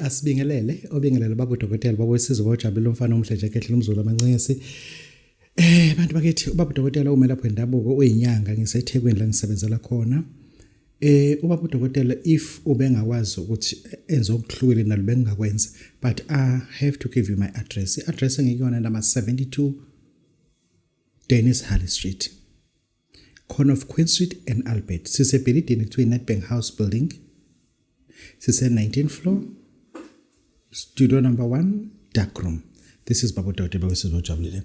Asibingelele obingelele babo dokotela babo wesizwe bojabula umfana omhle nje kehle umzulu amancisi. Abantu bakithi ubaba udokotela umelaphi wendabuko oyinyanga ngiseThekwini la ngisebenzela khona. Ubaba udokotela if ubengakwazi ukuthi enze okuhlukile nalo bengakwenza, but I have to give you my address. I-address engiyona number 72 Dennis Harley Street, corner of Queen Street and Albert. Sisebhilidini between Nedbank House building. Sise 19th floor, studio number 1, dark room. This is Baba Udokotela wesizwe ojabulile.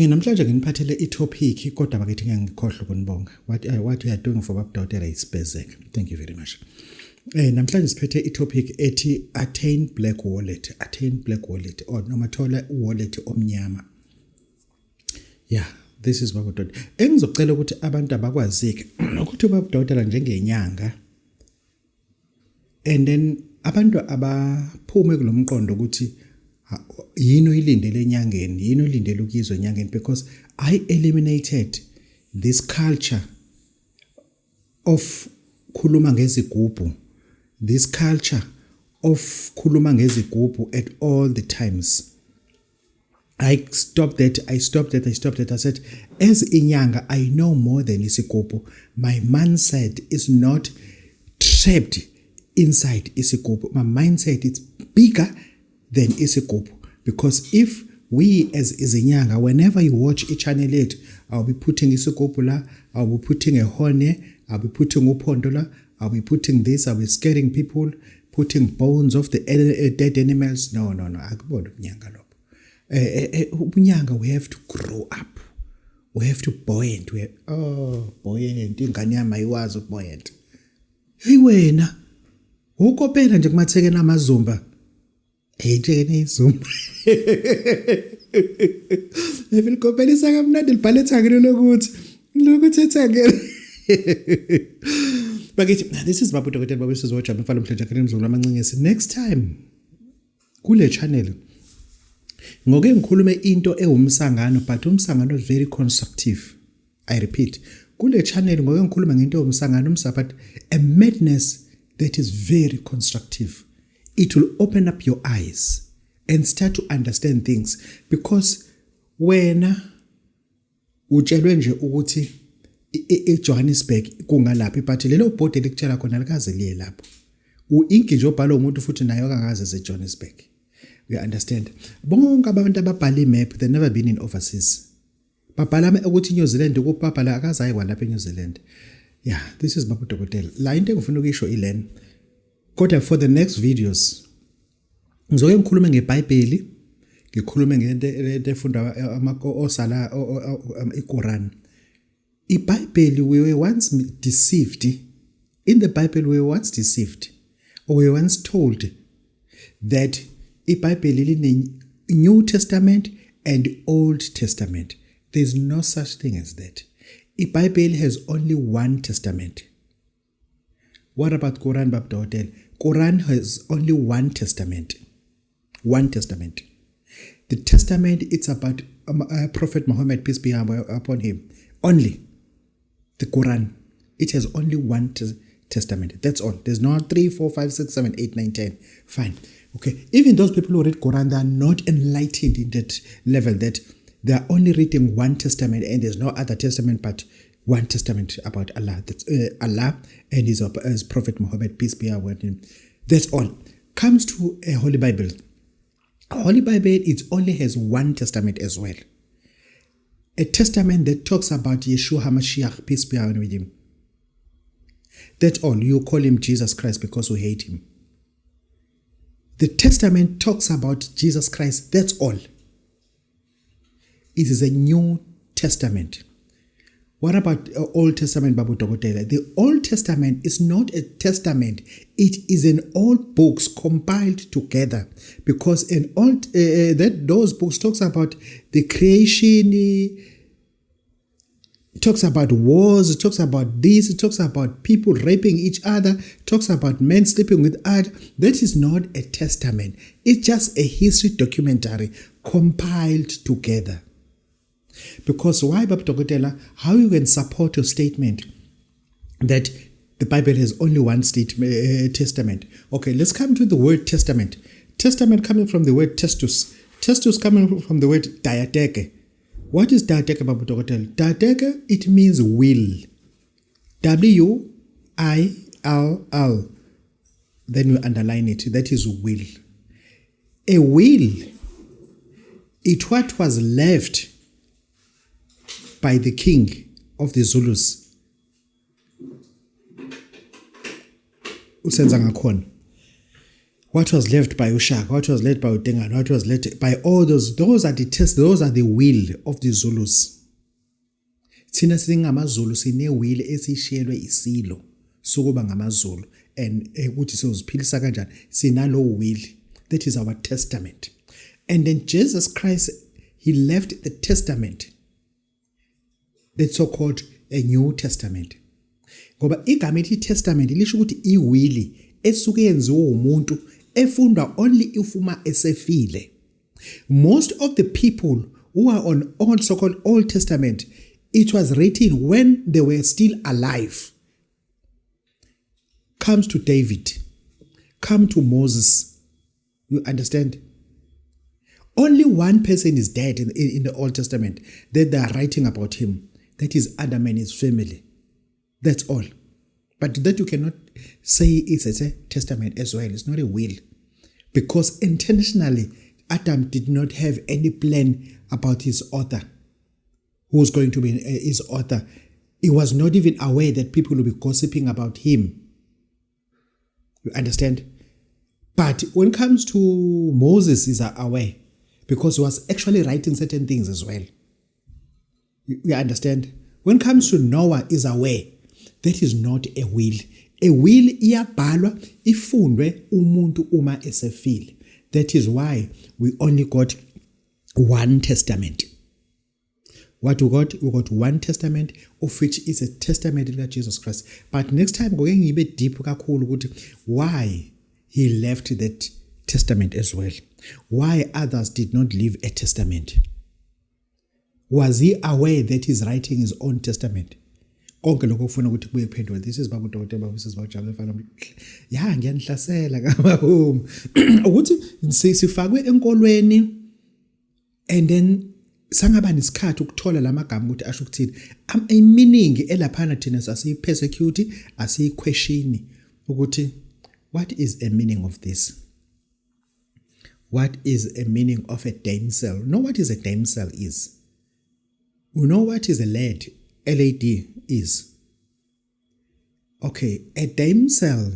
Namhlanje nginiphathele i-topic kodwa bakithi ngiyangikhohlwa ukunibonga. What we are doing for Baba Udokotela is basic. Thank you very much. Namhlanje siphethe i-topic ethi attain black wallet or noma thola wallet omnyama. Yeah, this is Baba Udokotela. Engizocela ukuthi abantu abakwazike ukuthi Baba Udokotela njengenyanga, and then abantu abaphume kulomqondo ukuthi yini uyilindele enyangeni, yini uyilindele ukuzwa enyangeni, because I eliminated this culture of khuluma ngezigubhu, this culture of khuluma ngezigubhu at all the times. I stopped that. I said, as inyanga, I know more than isigubhu. My mindset is not trapped inside isigubhu. My mindset is bigger than isigubhu. Because if we as inyanga, whenever you watch a channel 8, I'll be putting isigubhu la, I'll be putting a horn, I'll be putting uphondo la, I'll be putting this, I'll be scaring people, putting bones of the dead animals. No. Akubona unyanga lo. Unyanga, we have to grow up. We have to buoyant. Buoyant. Ingane yami ayiwazi ukubuoyant. Hey wena, ukopela nje kumathekeni amazumba. Nje izumba. Efilikopelisa kamnandi libhaletha ngene lokuthi ethangeni. Bakithi, this is Baba Udokotela babo wesizwe ojabula umfana omhle nje kehle umzulu amancisi. Next time kule channel ngoke ngikhulume into ewumsangano, but umsangano very constructive. I repeat, kule channel ngoke ngikhuluma ngento ewumsangano but a madness that is very constructive. It will open up your eyes and start to understand things, because wena utshelwe nje ukuthi eJohannesburg kungalaphi, but lelo bhodi likutshela khona likaze liye lapho. Inki nje obhala umuntu futhi nayo akakaze eJohannesburg. You understand? Bonke abantu ababhala imap, they never been in overseas. Babhala ukuthi New Zealand ukubhabhala akazayi kwalapha eNew Zealand. Yeah, this is Baba Udokotela. La into engifuna ukuyisho ilen. Kodwa for the next videos ngizoke ngikhulume ngeBhayibheli, ngikhulume ngento efunda osala iQuran. IBhayibheli, we were once deceived. In the Bible we were once deceived, or we were once told that iBhayibheli line New Testament and Old Testament. There's no such thing as that. iBhayibheli has only one testament. What about Quran, Baba Udokotela? Quran has only one testament. One testament. The testament, it's about Prophet Muhammad, peace be upon him. Only. The Quran, it has only one testament. That's all. There's not 3, 4, 5, 6, 7, 8, 9, 10. Fine. Okay. Even those people who read Quran, they are not enlightened in that level that they are only reading one testament and there's no other testament but one testament about Allah. That's Allah and his Prophet Muhammad, peace be upon him. That's all. Comes to a Holy Bible. A Holy Bible, it only has one testament as well. A testament that talks about Yeshua HaMashiach, peace be upon him. That's all. You call him Jesus Christ because you hate him. The testament talks about Jesus Christ. That's all. It is a New Testament. What about Old Testament, Baba Udokotela? The Old Testament is not a testament. It is an old books compiled together, because in old those books talks about the creation. It talks about wars. It talks about this. It talks about people raping each other. It talks about men sleeping with others. That is not a testament. It's just a history documentary compiled together. Because why, Baba Udokotela? How you can support your statement that The Bible has only one testament. Okay, let's come to the word testament. Testament coming from the word testus. Testus coming from the word diatheke. What is diatheke, Baba Dokotela? Diatheke, it means will. W-I-L-L. Then you underline it. That is will. A will, it what was left by the king of the Zulus. Usenza ngakhona. What was left by Ushaka, what was left by Utengan, what was left by all those are the tests, those are the will of the Zulus. Thina singamaZulu sine will esishiyelwe isilo sokuba ngamaZulu and ukuthi sizoziphilisa kanjani sinalo will. That is our testament. And then Jesus Christ, he left the testament, that so-called a New Testament. Ngoba igama elithi testament lisho ukuthi iwili esuke yenziwe umuntu efundwa only if uma esefile. Most of the people who are on all so-called Old Testament, it was written when they were still alive. Comes to David, come to Moses. You understand? Only one person is dead in the Old Testament that they are writing about him. That is Adam and his family. That's all. But that you cannot say it's a testament as well. It's not a will. Because intentionally, Adam did not have any plan about his author. Who's going to be his author. He was not even aware that people will be gossiping about him. You understand? But when it comes to Moses, he's aware. Because he was actually writing certain things as well. You understand? When it comes to Noah, is aware. That is not a will. A will iyabhalwa ifundwe umuntu uma esefile. That is why we only got one testament. What we got? We got one testament, of which is a testament of Jesus Christ. But next time, we're going to be deep kakhulu why he left that testament as well. Why others did not leave a testament. Was he aware that he's writing his own testament? Konke lokho ufuna ukuthi kuye phendula. This is Baba Dokotela, Baba Sisi Bajabule family. Ya ngiyanihlasela ngabahome. Ukuthi sifakwe enkolweni and then sangaba nesikhathi ukuthola lamagama ukuthi asho ukuthini. Meaning elaphana thina sasiyi-persecute, asiyi-question ukuthi what is a meaning of this? What is a meaning of a damsel? Know what is a damsel is? You know what is a lad? LAD is. Okay, a damsel.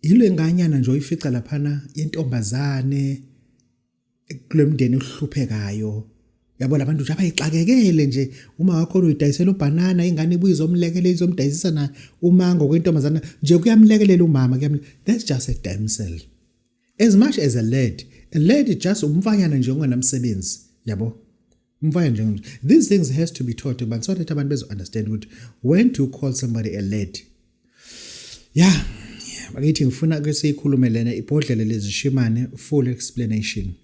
Yilo enganyana nje oyifica laphana yentombazane kulomndeni ohluphekayo. Yabo labantu nje abayixakekele nje uma wakho uyidayisela ubanana ingane ibuye izomlekela izomdayisisa na umango kwentombazana nje kuyamlekelela umama that's just a damsel. As much as a lad is just umfanyana nje ongenamsebenzi yabo. These things has to be taught, but so that abantu bezo understand when to call somebody a lad. Yeah, bakithi ngifuna ke sikhulume lena ibhodlele lezishimane full explanation.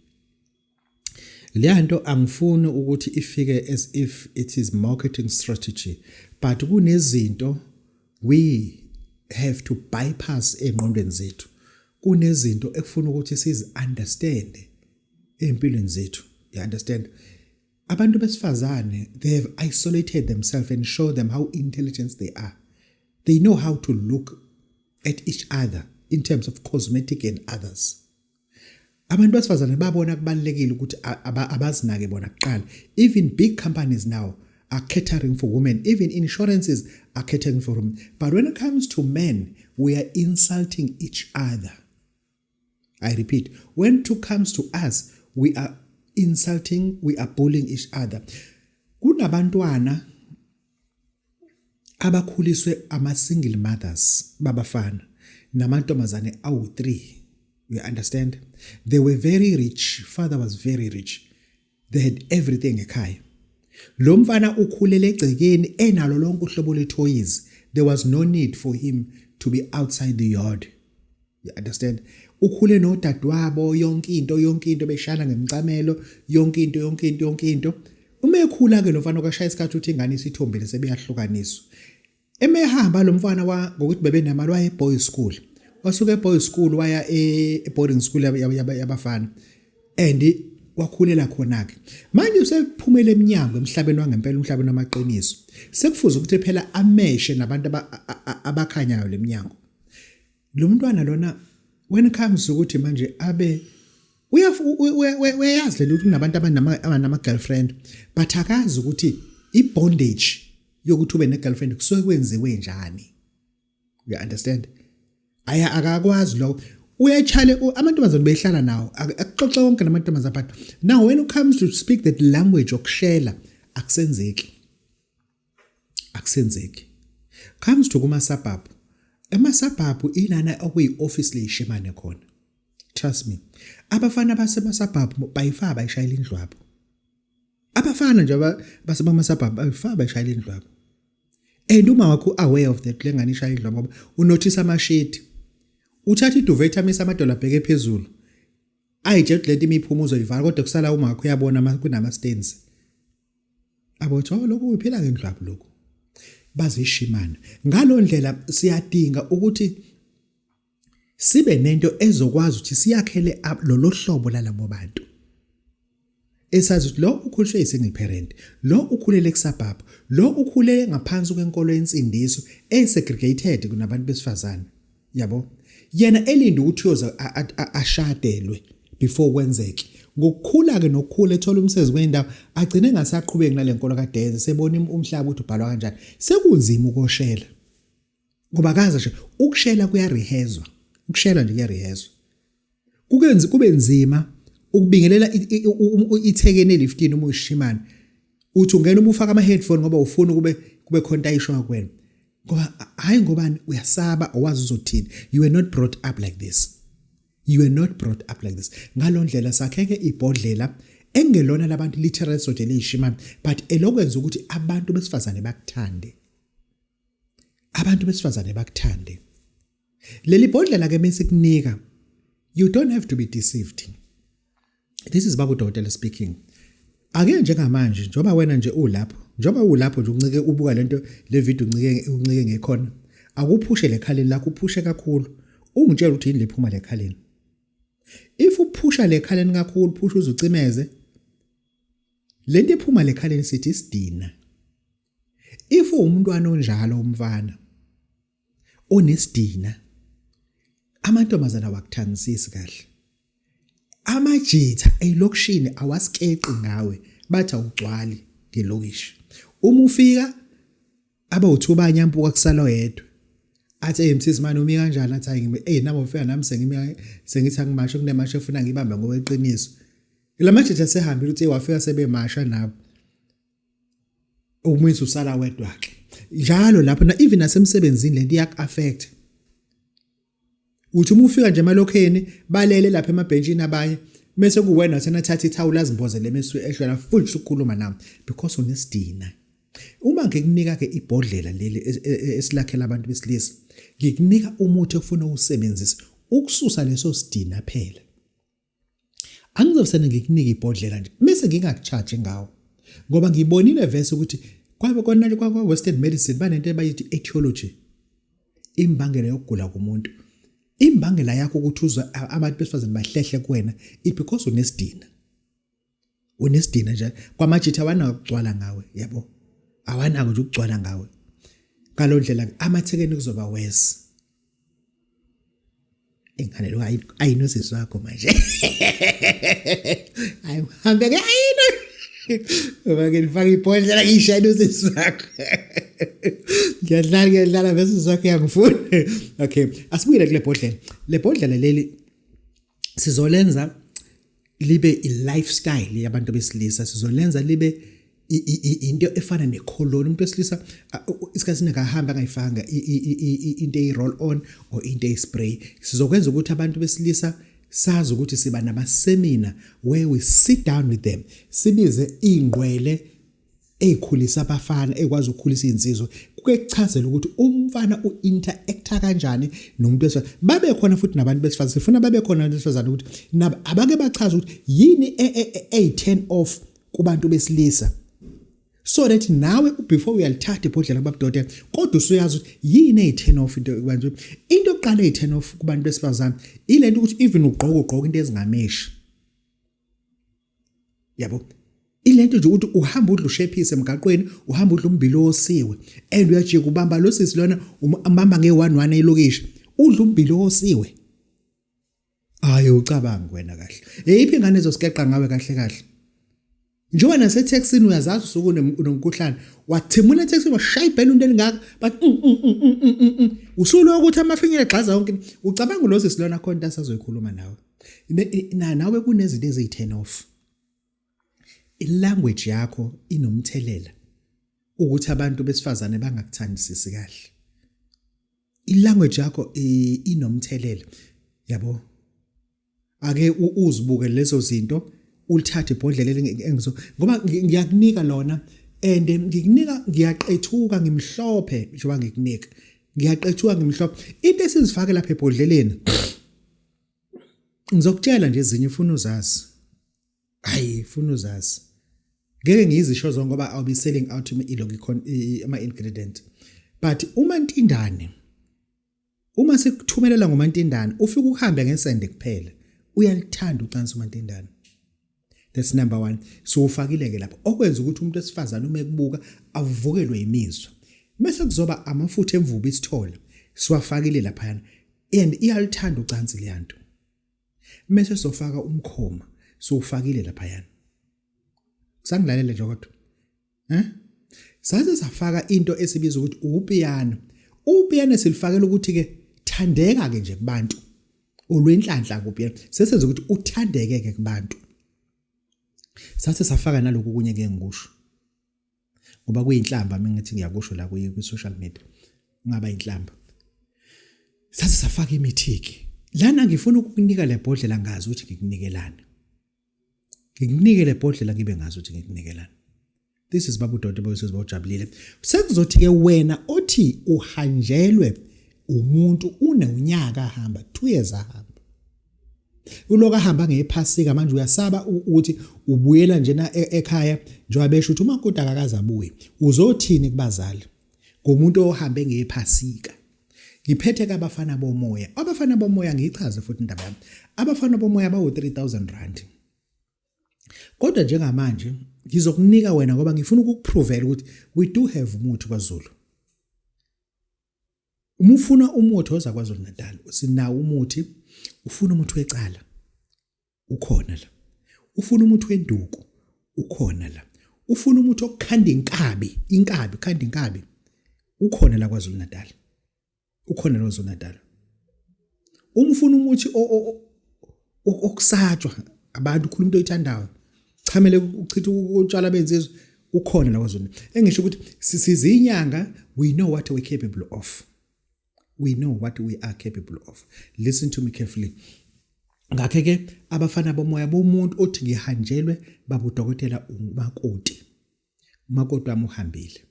Leyanto angifuni ukuthi ifike as if it is marketing strategy, but kunezinto we have to bypass engqondweni zethu. Kunezinto ekufuna ukuthi sizi understand empilweni zethu. You understand? Abantu besifazane, they have isolated themselves and show them how intelligent they are. They know how to look at each other in terms of cosmetic and others. Abantu besifazane babona kubalekile ukuthi abazinake bona kuqala. Even big companies now are catering for women. Even insurances are catering for women. But when it comes to men, we are insulting each other. I repeat, when it comes to us, we are insulting, we are bullying each other. Kunabantwana abakhuliswe ama-single mothers babafana namantombazane awu-3. You understand? They were very rich. Father was very rich. They had everything ekhaya. Lo mfana ukhulele egcekeni enalo lonke uhlobo le-toys. There was no need for him to be outside the yard. You understand? Ukhule nodadewabo yonke into beshana ngemncamelo yonke into. Uma ekhula ke lo mfana okashaya isikhathi uthi ingane isithombile sebeyahlukaniswa. Emehamba lo mfana ngokuthi bebenamali waya boys school. Wasuka boys school waya boarding school yabafana. And wakhulela khona ke. Manje usephumela eminyango emhlabeni wangempela umhlabeni wamaqiniso. Sekufuze ukuthi phela ameshe nabantu abakhanyayo leminyango. Lo mntwana lona when it comes ukuthi manje abe uyazi le ukuthi kunabantu abanama girlfriend but akazi ukuthi ibondage yokuthi ube ne-girlfriend kusuke kwenziwe njani. You understand? Akakwazi lo uyachale amantombazane behlala nawo akuxoxa konke namantombazane but now when it comes to speak that language okushela akusenzeki comes to kuma suburb suburb inana okuyi office leyishimane khona. Trust me, abafana basema-suburb bayifaka bayishayela indlwabo. Abafana nje basema-suburb bayifaka bayishayela indlwabo. And uma wakho aware of that lengane ishayela indlwabo ngoba unotice amashade. Uthatha iduvet amisa amadola abheke phezulu. Ayitshela lento imiphumuzo ivala kodwa kusala uma wakho uyabona kunama stains. Abotho lokho uphila ngendlwabo lokho. Bazishimana. Ngalondlela siyadinga ukuthi sibe nento ezokwazi ukuthi siyakhele lo hlobo lalabo bantu. Esazi ukuthi lo ukhuliswe isingle parent, lo ukhulele kusuburb, lo ukhulele ngaphansi kwenkolo yensindiso esegregated kunabantu besifazane. Yabo? Yena elinde ukuthi uyoza ashadelwe before kwenzeke. Ngokukhula ke nokukhula ethola umsebenzi kwendawo agcine ngasaqhubeki nalenkolo kaDenze sebona umhlaba ukuthi ubhalwa kanjani. Sekunzima ukoshela. Ngoba kaza nje ukushela kuyarehezwa. Ukushela nje kuyarehezwa. Kube nzima ukubingelela ithekene le-15 uma uyishimana. Uthi ungena uma ufaka ama-headphone ngoba ufuna kube khonta ayishoka kuwena. Ngoba hayi ngobani uyasaba owazi uzothini. You were not brought up like this. Ngalondlela sakheke ibhodlela engelona labantu literally soje leyishimana but elokwenza ukuthi abantu besifazane bakuthande. Leli bhodlela ke mesikunika, you don't have to be deceived. This is Babu Dotela speaking. Ake njengamanje njoba wena nje ulapho nje uncike ubuka lento le video uncike ngekhona. Akuphushe lekhaleni lakho uphushe kakhulu. Ungitshela ukuthi yini lephuma lekhaleni. If uphusha lekhaleni kakhulu phusha uzucimeze. Lento ephuma lekhaleni sithi isidina. If umntwana onjalo umfana onesidina amantombazana awakuthandisisi kahle. Amajitha elokishini awasikeqi ngawe bathi awugcwali ngelokishi. Uma ufika abawuthuba anyampuka kusala yedwa. Athi msisi manje umi kanjani athi hayi nami ufika nami sengithi angimasho kunemasho efuna ngibambe ngokweqiniso. Lamajitha sehambile uthi wafika sebemasha nabo. Umisi usala wedwa ke. Njalo lapho na even nasemsebenzini lento iyak-affect. Uthi uma ufika nje emalokheni balele lapha emabhenjini abanye bese kuwena uthatha ithawula azimbozele emesu ehlala futhi ukukhuluma nami because unesidina. Uma ngikunika ke ibhodlela leli esilakhela abantu besilisa ngikunika umuthi ofuna usebenzisa ukususa leso sidina phela. Angizosena ngikunika ibhodlela nje bese ngingakucharge ngawo ngoba ngibonile verse ukuthi kwabe kona kwa western medicine banento abayithi etiology, imbangela yokugula komuntu. Imbangela yakho ukuthi uzwa abantu besifazane bahlehle kuwena because unesidina nje kwamajitha wana ukugcwala ngawe yabo. Awanako nje ukugcwala ngawe. Ngalondlela amathekeni kuzoba worse. Ingane lo ayinosisi wakho manje. Ayihambe ke ayino. Ngoba ngifaka ibhodlela ngishayina usisi wakho. Ngiyadlala bese sakho yangifuna. Okay, asibuyele kule bhodlela. Le bhodlela leli sizolenza libe i-lifestyle yabantu besilisa. Sizolenza libe into efana necolon. Umuntu wesilisa isikhathini akahamba angayifanga into eyi-roll on or into eyi-spray. Sizokwenza ukuthi abantu besilisa sazi ukuthi siba nama-seminar where we sit down with them. Sibize ingqwele eyikhulisa abafana ekwazi ukukhulisa insizwa. Kukuchazela ukuthi umfana u-interacta kanjani nomuntu besifazane. Babe khona futhi nabantu besifazane. Sifuna babe khona nabantu besifazane ukuthi abake bachaze ukuthi yini eyi-turn off kubantu besilisa. so that nawe before uyalithatha ibhodlela kubabudoda kodwa usuyazi ukuthi yini ey-turn off into kubantu into oqala ey-turn off kubantu besifazane ilento ukuthi even ugqoka into ezingameshi yabo ilento nje ukuthi uhamba udla ushephise emgaqweni uhamba udla umbilo osiwe and uyajika ubamba lo sisi lona umama nge11 elokishi udla umbilo osiwe ayo ucabanga wena kahle eyiphi ingane ezosigeqa ngawe kahle njengoba nasetaxini uyazazi usuku unomkhuhlane wathimula etaxini washaya ibhela into elingaka but usulo ukuthi amafinyela egxaza yonke ucabanga lo sisi lona khona asazoyikhuluma nawe nawe kunezinto eziyi-turn off ilanguage yakho inomthelela ukuthi abantu besifazane bangakuthandisisi kahle ilanguage yakho inomthelela yabo ake uzibuke lezo zinto ulithathe ibhodlela engizo ngoba ngiyakunika lona and ngiyaqethuka ngimhlophe njengoba ngikunika ngiyaqethuka ngimhlophe into esizifake lapha ebhodleleni ngizokutshela nje ezinye ufuna uzazi hayi ufuna uzazi ngeke ngiyizisho zonke ngoba I'll be selling out ama ingredient but uma sikuthumelela ngomantindane ufika uhambe ngesende kuphela uyalithanda ucansi umantindane that's number 1 so ufakile ke lapho okwenza ukuthi umuntu esifazana uma ekubuka avukelwe imizwa bese kuzoba amafutha emvubu isithola siwafakile lapha and iyalithanda ucansi leyanto bese sofaka umkhoma so ufakile lapha sangilalela nje kodwa saze safaka into esibiza ukuthi upiyano silifakela ukuthi ke thandeka ke nje kubantu olwenhlanhla kupiyano sesenza ukuthi uthandeke ke kubantu sathi safaka nalokho kunye ke ngikusho ngoba kuyinhlamba mingithi ngiyakusho la ku social media ngaba inhlamba sathi safaka imithiki lana ngifuna ukukunika le bhodlela ngazi ukuthi ngikunikelana ngikunike le bhodlela ngibe ngazi ukuthi ngikunikelana this is babu Dodi Boys bawujabulile sekuzothi ke wena othi uhanjelwe umuntu unonyaka ahamba 2 years ahamba uloka ahamba ngephasika manje uyasaba ukuthi ubuyela njena ekhaya njengoba besho ukuthi umakoti akakaze abuye uzothini kubazali ngomuntu ohambe ngephasika ngiphethe ke abafana bomoya ngiyichaze futhi indaba yami abafana bomoya bawu 3000 rand kodwa njengamanje ngizokunika wena ngoba ngifuna ukukuprovela ukuthi we do have umuthi kwaZulu umufuna umuthi oza kwaZulu Natal sinawo umuthi ufuna umuthi wecala ukhona la ufuna umuthi wenduku ukhona la ufuna umuthi okukhanda inkabi khanda inkabi ukhona la kwaZulu Natal ukhona la kwaZulu Natal umufuna umuthi okusatshwa abantu ukhuluma into oyithandayo chamele uchitha utshwala benzizwe ukhona la kwaZulu engisho ukuthi sizinyanga we know what we capable of we are capable of listen to me carefully ngakhe ke abafana bomoya bomuntu othi ngihanjelwe babudokotela umakoti wami uhambile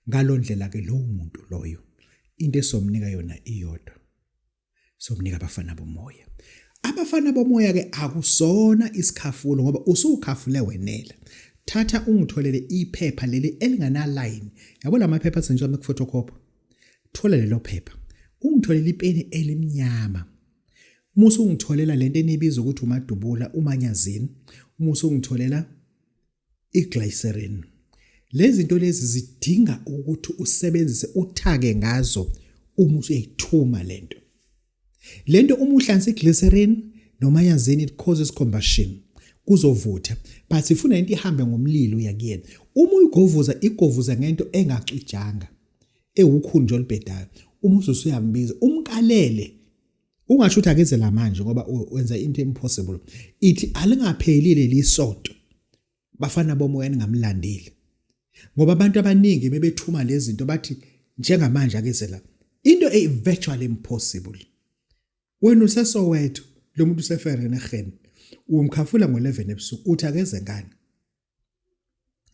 ngalondlela ke lo muntu loyo into esomnika yona iyodwa somnika abafana bomoya ke akusona isikhafulo ngoba usukhafule wenela thatha ungitholele iphepha leli elingana line yabo lamaphepha asenziwa ngphotocopy thola lelo phepha ungitholele ipeni elimnyama musu ungitholela lento enibiza ukuthi umadubula umanyazini musu ungitholela iglycerin lezi zinto lezi zidinga ukuthi usebenzise uthake ngazo uma usuyithuma lento uma uhlanza iglycerin nomanyazini it causes combustion kuzovutha but ifuna into ihambe ngomlilo yakuyena uma uyigovuza igovuza ngento engacijanga ewukhunjo olibhedayo uma usuyambiza umkalele ungasho ukuthi akezela manje ngoba wenza into impossible ithi alingaphelile lisonto bafana bomoya ningamlandeli ngoba abantu abaningi bebethuma lezi zinto bathi njengamanje akezela into virtually impossible wena usesowethu lo muntu usefereneghen umkhafula ngo11 ebusuku uthi akeze ngani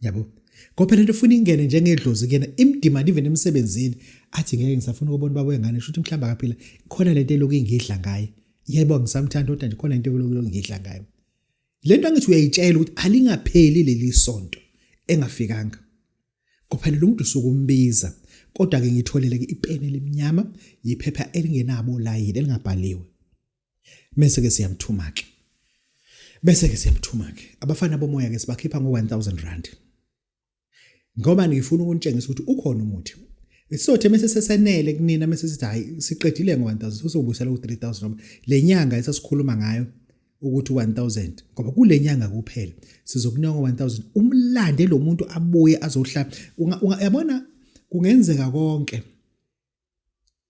yabo ngoba lento ufuna ingene njengedlozi kuyena imdimanda even emsebenzini athi ngeke ngisafuna ukubona babo engane shuthi mhlamba kaphila khona lento eloku ingidla ngaye yebo ngisamthanda kodwa nje khona into eloku ingidla ngaye lento angithi uyayitshela ukuthi alingapheli leli sonto engafikanga Kufanele umuntu usukumbiza kodwa ke ngitholele ipeni elimnyama yiphepha elingenabo layini elingabhaliwe bese ke siyamthuma ke abafana bomoya ke sibakhipha ngo-R1000 ngoba ngifuna ukutshengisa ukuthi ukhona umuthi isothe mase sesenele kunina mase sithi hayi siqedile ngo-1000 sizobuyisela ku-3000 ngoba lenyanga esasikhuluma ngayo ukuthi 1000 ngoba kule nyanga kuphela sizokunika ngo-1000 umlande lo muntu abuye azohlala uyabona kungenzeka konke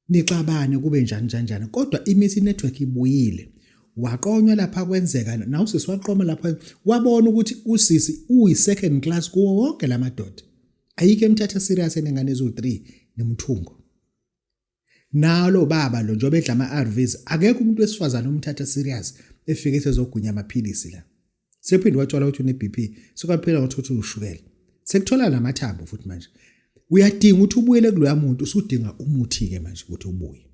nixabane kube njani kodwa imithi network ibuyile waqonywa lapha kwenzeka na usisi waqoma lapha wabona ukuthi usisi uyi-second class kuwo wonke lamadoda ayike emthatha serious enengane ezo3 nemthungo nalo baba lo njobe edla ama-ARVs akekho umuntu wesifazana umthatha serious efike sezogunya amaphilisi la sephinde wathola ukuthi une-BP sokaphela ngothothi ushukela sekuthola namathambo futhi manje uyadinga ukuthi ubuyele kuloya muntu usudinga umuthi ke manje ukuthi ubuye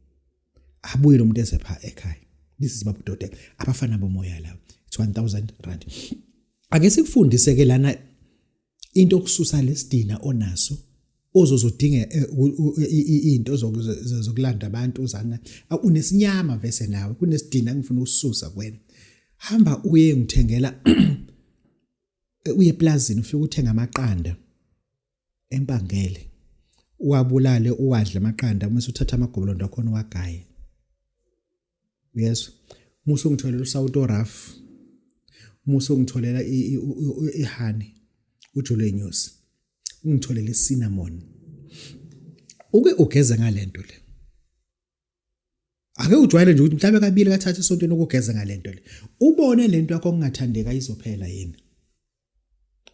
abuye lo muntu ezepha ekhaya this is babudoda abafana bomoya la R1000 ake sikufundise ke lana into okususa lesidina onaso ozozodinga into zokulanda abantu uzana unesinyama vese nawe kunesidina ngifuna usisusa kwena hamba uye ngithengela uye eplazini ufike uthenga amaqanda empangele uwabulale uwadle amaqanda uma usuthatha amagobolondo akhona wagaye yes musu ngitholela usawuto raf musu ngitholela ihani ujule news ngitholela icinnamon uke ugeze ngalento le ake ujwayele nje ukuthi mhlawumbe kabili kathatha esontweni ukugeza ngalento le ubone lento yakho ongathandeka ayizophela yini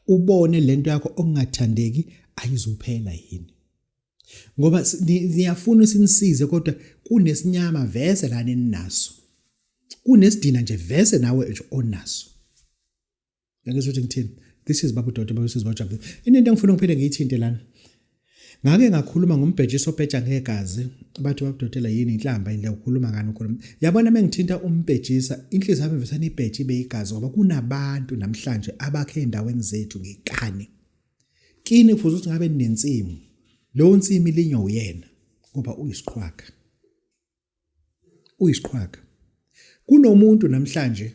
ubone lento yakho ongathandeki ayizophela yini ngoba niyafuna sinisize kodwa kunesinyama vese lana eninaso kunesidina nje vese nawe nje onaso ngeke ukuthi ngithini this is babudoda babusizwe bajabule into engifuna ngiphinde ngiyithinte lana ngake ngakhuluma ngombhejiso obheja ngegazi bathi babudodela yini inhlamba indle ukukhuluma ngani ukhuluma yabona mengithinta umbhejisa inhliziyo yami vesana ibheji beyigazi ngoba kunabantu namhlanje abakhe endaweni zethu ngekani kini kufuze ukuthi ngabe ninensimu lo nsimi linyo uyena ngoba uyisiqhwaga kunomuntu namhlanje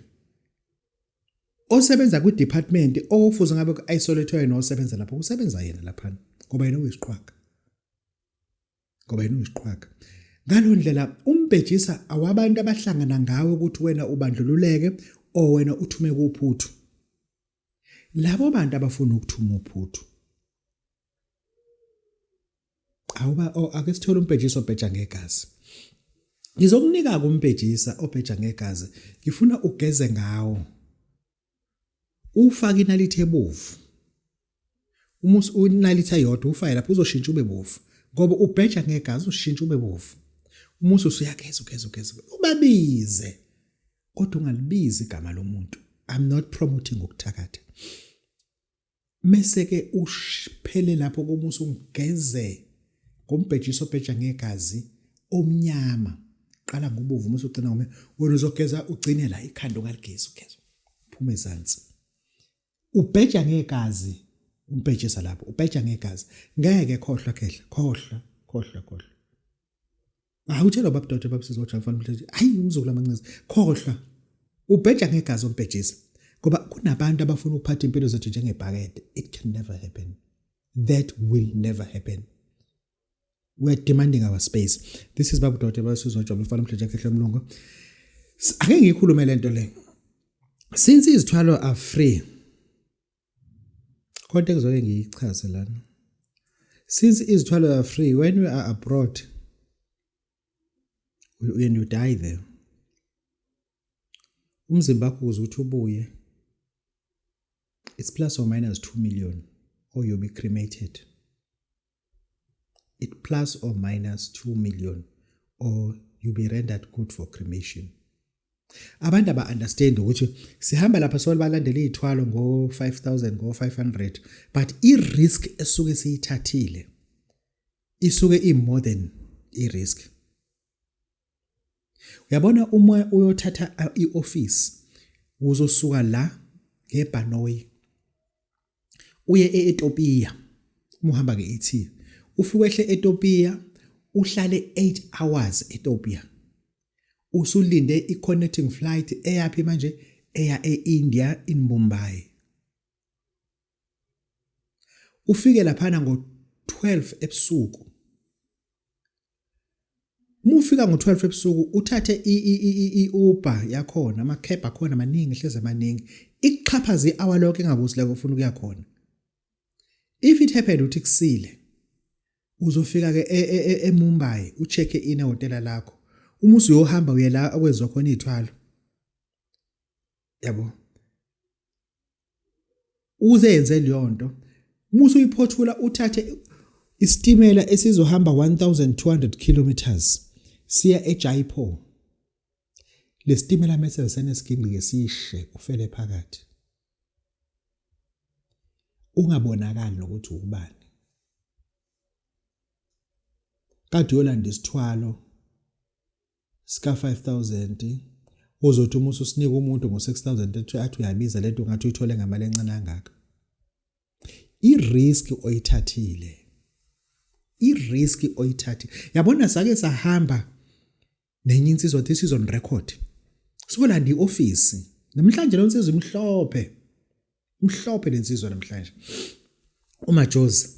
osebenza ku department okufuze ngabe ku-isolate yena osebenza lapho usebenza yena lapha ngoba yena uyisiqhwaga ngalo ndlela umbhejisa awabantu abahlangana ngawe ukuthi wena ubandlululeke o wena uthume kuphuthu labo bantu abafuna ukuthuma uphuthu ake sithole umbhejisa obheja ngegazi ngizokunika umbhejisa obheja ngegazi ngifuna ugeze ngawo ufake inalithi ebovu unalithi eyodwa ufake lapho uzoshintsha ube bovu ngoba ubheja ngegazi ushintsha ube bovu umusu usuyageza ubabize kodwa ungalibizi igama lomuntu I'm not promoting ukuthakatha meseke uphele lapho komusu ungeze ngombhejiso obheja ngegazi omnyama qala ngobovu umusu ugcina ngome wena uzogeza ugcine la ikhanda ungaligezi ugeza phuma ezantsi ubheja ngegazi umbhejisa lapho ubheja ngegazi ngeke khohlwa awutshela babudoda babusizwe ojafana mhlawumbe hayi umzukulu amancane khohlwa ubheja ngegazi umbhejisa ngoba kunabantu abafuna ukuphatha impilo zethu njengebhakede it can never happen that will never happen we are demanding our space this is babudoda babusizwe ojafana mhlawumbe kehle mlungu ake ngikhulume lento le since izithwalo are free kodwa kuzoke ngiyichaze lana since izithwalo are free when we are abroad when you die there umzimba wakho uzuthi ubuye it's plus or minus 2 million or you'll be cremated it plus or minus 2 million or you'll be rendered good for cremation abantu aba-understand ukuthi sihamba lapha balandela izithwalo ngo-5,000 ngo-500 but i-risk esuke siyithathile isuke i-more than i-risk uyabona uma uyothatha i-office uzosuka la ngeBhanoi uye eEthiopia uhamba nge-ET ufike ehle eTopia uhlale 8 hours eTopia usulinde i-connecting flight eyapi manje eya eIndia in Mumbai ufike laphana ngo-12 ebusuku mufika ngo-12 ebusuku uthathe i-Uber yakhona ama-cab akhona maningi hleze maningi ikuxhaphaza i-hour lonke engakuthi la ufuna ukuya khona if it happened uthi kusile uzofika ke eMumbai ucheck in ehotela lakho uma usuyohamba uye la akwezwa khona izithwalo yabo uzenze leyo nto musu uyiphothula uthathe isitimela esizohamba 1200 kilometers siya eJaipur lesitimela mase seneskinqike sishe ufele phakathi ungabonakali nokuthi ubani kade yolanda isithwalo sika 5000 uzothi uma usinika umuntu ngo 6000 athi uyabiza lento ngathi uyithole ngamali encane kangaka i-risk oyithathile yabona sake sahamba nenye insizwa this is on record sikolanda ioffice namhlanje lo nsizwa imhlophe lensizwa namhlanje uMajozi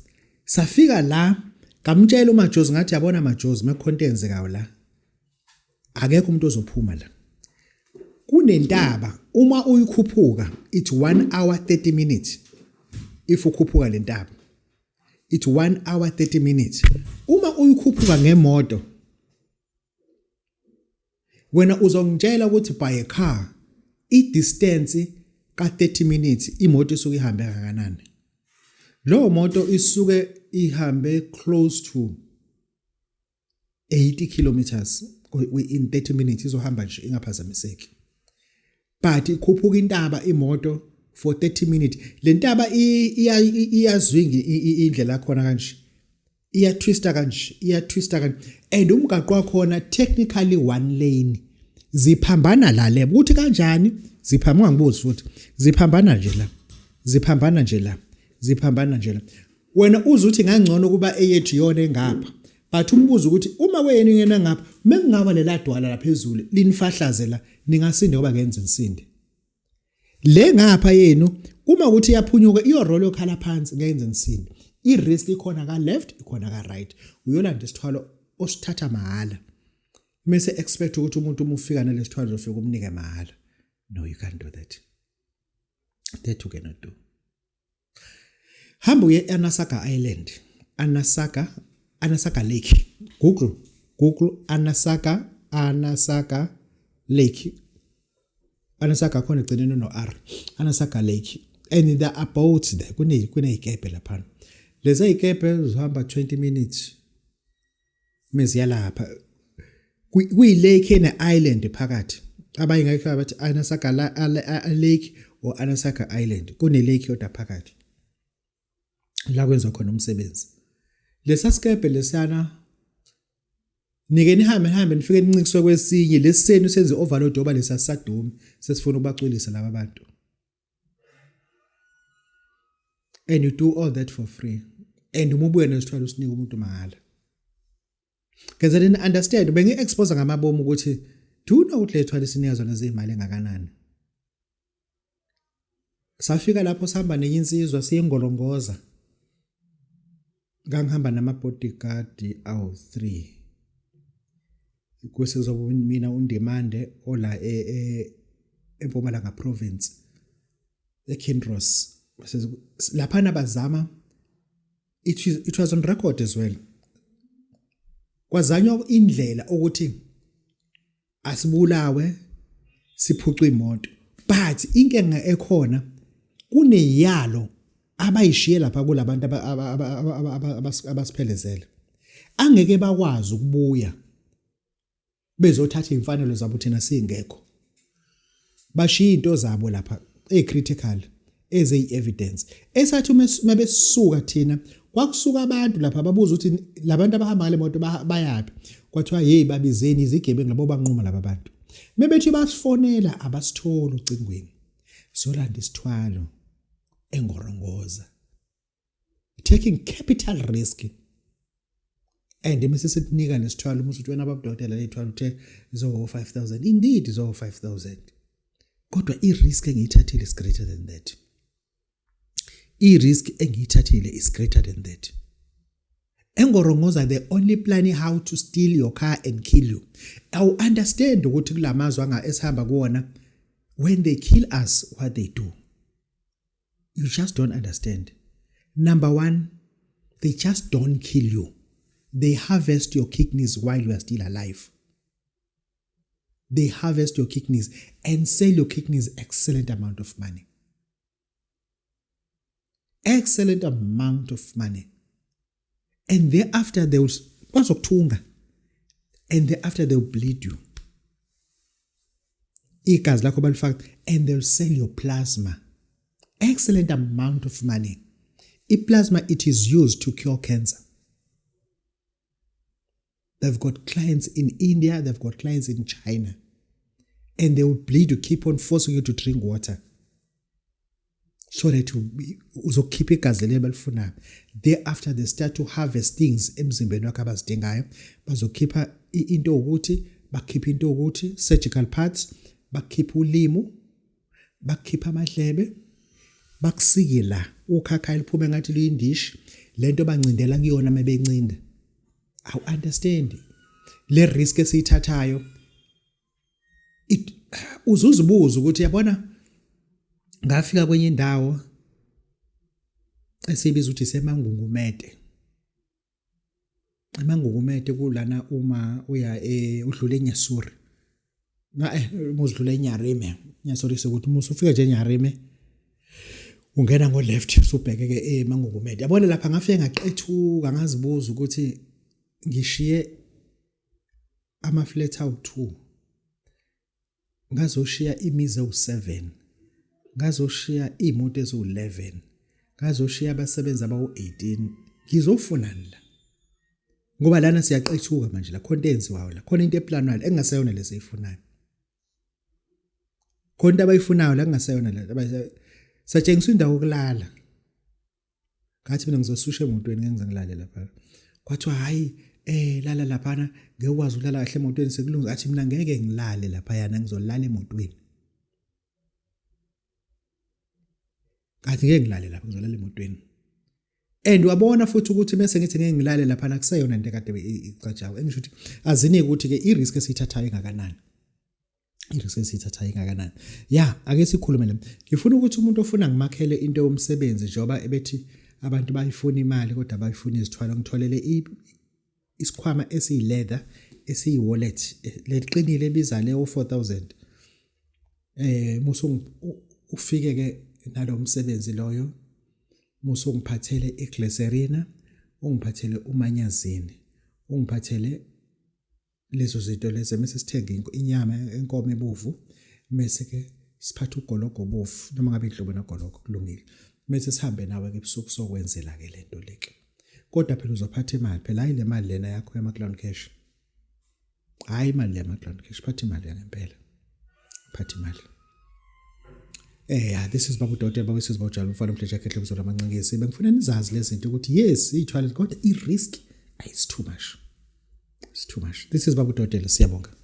safika la ngamtshela uMajozi ngathi yabona Majozi mecontents kawo la akekho umuntu ozophuma la kunentaba uma uyikhuphuka it's 1 hour 30 minutes if ukhuphuka lentaba it's 1 hour 30 minutes uma uyikhuphuka ngemoto wena uzongitshela ukuthi by a car i-distance ka 30 minutes imoto isuke ihambe kangakanani lo moto isuke ihambe close to 80 kilometers in 30 minutes izohamba nje ingaphazamiseki but ikhuphuka intaba imoto for 30 minutes lentaba iyazwinga indlela khona kanje iyatwista kanje and umgaqo wakhona technically one lane ziphambana la le ukuthi kanjani ziphambana ngibuza futhi ziphambana nje la wena uzuthi ngangcono kuba eyethu yona engapha but umbuzo ukuthi uma wena ngena ngapha mengingaba lela dwala laphezulu linifahlazela ningasinde ngoba ngenze insinde le ngapha yenu uma ukuthi iyaphunyuka iyorolo yokhala phansi ngenze insinde i-risk ikhona ka left ikhona ka right uyolanda isithwalo osithatha mahala mase expect ukuthi umuntu umufika nalesithwalo uzofika umnike mahala no you can't do that you cannot do hamba uye Anasaka Island Anasaka Lake Google Anasaka Lake Anasaka khona egcinene no R Anasaka Lake and the about there kuneyikepe lapha lezi ikepe zihamba 20 minutes meziya lapha kuyilake ene island phakathi abayingakho bathi Anasaka Lake or Anasaka Island kune lake yodwa phakathi la kwenza khona umsebenzi lesasikepe lesana nike nihambe nifike nincikiswe kwesinye lesenu senze overload oba lesasadumi sesifuna ubacwilisa laba bantu and you do all that for free and umubuye nesithwalo usinika umuntu mahala because I didn't understand bengi expose ngamabomu ukuthi do you know ukuthi lethwalo sinikezwa nezimali engakanani safika lapho sihamba nenye insizwa siyengolongoza ngangihamba nama-bodyguard awu-3 kusezoba mina uNdimande ola eMpumalanga province eKindros laphana bazama it was on record as well kwazanywa indlela ukuthi asibulawe siphucwe imoto but inkinga ekhona kuneyalo abayishiye lapha kulabantu abasiphelezela angeke bakwazi ukubuya bezothatha imfanelo zabo thina singekho bashiya into zabo lapha ecritical eziyi-evidence esathi mabesisuka thina kwakusuka abantu lapha babuza ukuthi labantu abahamba ngale moto bayaphi kwathiwa hey babizeni izigebengu labo banquma laba bantu mebethi basifonela abasithola ucingweni solanda isithwalo engorongoza taking capital risk. And mase sikunika nesithwalo uma uthi wena babudokotela lethwalo uthe izo 5,000, indeed izo 5,000. Kodwa i-risk engiyithathile is greater than that. I-risk engiyithathile is greater than that. Engorongoza, they only planning how to steal your car and kill you. I understand ukuthi kulamazwe anga esihamba kuona, when they kill us, what they do. You just don't understand. Number one, they just don't kill you. They harvest your kidneys while you are still alive. They harvest your kidneys and sell your kidneys excellent amount of money. Excellent amount of money. And thereafter they will and thereafter they will bleed you. And they'll sell your plasma. Excellent amount of money. Plasma, it is used to cure cancer. They've got clients in India, they've got clients in China. And they will bleed you, keep on forcing you to drink water. So that you keep igazi lebalifuna. Thereafter they start to harvest things emzimbeni wakho abazidingayo. Bazokhipha into ukuthi, bakhipha into ukuthi surgical parts, bakhipha ulimo, bakhipha amadlebe, bakusikela ukhakha eliphume ngathi luyindishi, lento bancindela kuyona mabencinda. I understand. Le risk esiyithathayo uzuzibuza ukuthi yabona ngafika kwenye indawo esibiza ukuthi semangungumete. Amangungumete kulana uma uya udlule eNyasuri. Muzidlula eNyarime. Nyasuri sokuthi musufika nje eNyarime ungena ngo left usubheke ke emangungumete. Yabona lapha ngafike ngaqethuka ngazibuza ukuthi ngishiye ama-flat awu-2, ngazoshiya imizi ewu-7, ngazoshiya iy'moto eziwu-11, ngazoshiya abasebenzi abawu-18. Ngizofunani la? Ngoba lana siyaqethuka manje la, khona into enziwayo la, khona into eplanwayo engasayona lesiyifunayo. Khona into abayifunayo la engasayona la, satshengiswa indawo yokulala. Ngathi mina ngizosusha emotweni ngenze ngilale lapha. Kwathiwa hayi lala laphana ngekwazi ukulala kahle emotweni sekulungile. Athi mina ngeke ngilale lapha yana ngizolala emotweni. Ngathi ngeke ngilale lapha ngizolala emotweni. And wabona futhi ukuthi bese ngithi ngeke ngilale lapha akusayona into ekade icatshayo. Engisho ukuthi azinike ukuthi ke i-risk esiyithathayo engakanani. I-risk esiyithathayo engakanani. Ake sikhulume la. Ngifuna ukuthi umuntu ofuna ngimakhele into yomsebenzi njengoba ebethi abantu bayifuna imali kodwa bayifuna izithwalo, ngitholele isikhwama esiyi-leather esiyi-wallet leqinile ebiza leyo 4,000. Musu ufike ke nalo msebenzi loyo, musu ngiphathele iglycerina, ungiphathele umanyazini, ungiphathele lezo zinto lezi mase sithenga inyama enkomo ebovu, mase ke siphatha ugologo obovu noma ngabe idlobo nogologo kulungile. Mase sihambe nawe ke ebusuku sokwenzela ke lento leke. Kodwa phela uzophatha imali, phela hayi le mali lena yakho yama-clown cash. Hayi imali le yama-clown cash, phatha imali ngempela. Phatha imali. This is Babu Dr. Babu says Bawujalo mfana mhleja khehle mzola amancengesi. Bengifuna nizazi lezi zinto ukuthi yes, ithwala kodwa i-risk is too much. It's too much. This is Babu Dr. Siyabonga.